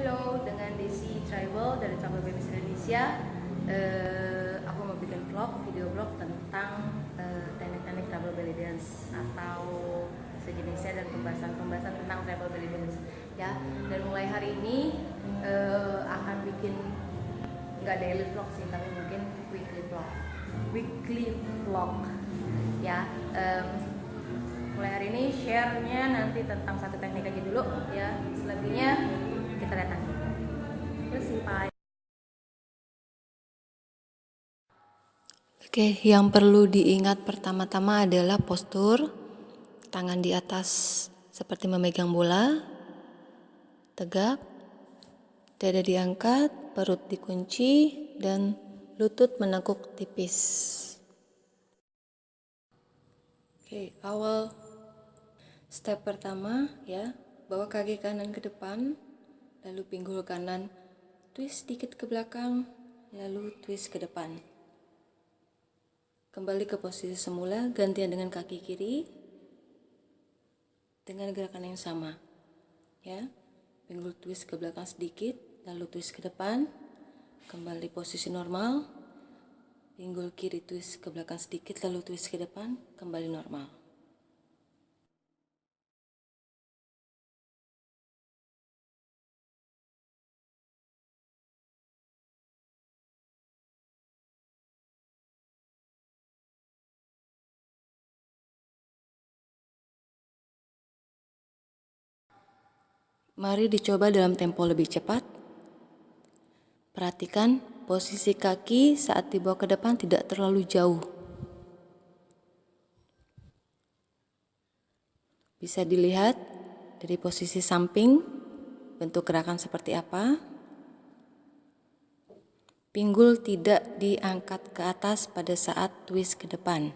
Halo, dengan Desi Travel dari Travel Babies Indonesia. Aku mau bikin video vlog tentang teknik-teknik travel belly dance atau sejenisnya dan pembahasan tentang travel belly dance. Ya, dan mulai hari ini akan bikin nggak daily vlog sih, tapi mungkin weekly vlog. Ya, mulai hari ini share-nya nanti tentang satu teknik aja dulu ya, selebihnya kita lihat nanti. Terus simpan. Oke, yang perlu diingat pertama-tama adalah postur, tangan di atas seperti memegang bola, tegak, dada diangkat, perut dikunci, dan lutut menekuk tipis. Oke, awal step pertama ya, bawa kaki kanan ke depan, lalu pinggul kanan twist sedikit ke belakang, lalu twist ke depan. Kembali ke posisi semula, gantian dengan kaki kiri dengan gerakan yang sama. Ya, pinggul twist ke belakang sedikit, lalu twist ke depan, kembali posisi normal. Pinggul kiri twist ke belakang sedikit, lalu twist ke depan, kembali normal. Mari dicoba dalam tempo lebih cepat. Perhatikan posisi kaki saat dibawa ke depan tidak terlalu jauh. Bisa dilihat dari posisi samping, bentuk gerakan seperti apa. Pinggul tidak diangkat ke atas pada saat twist ke depan.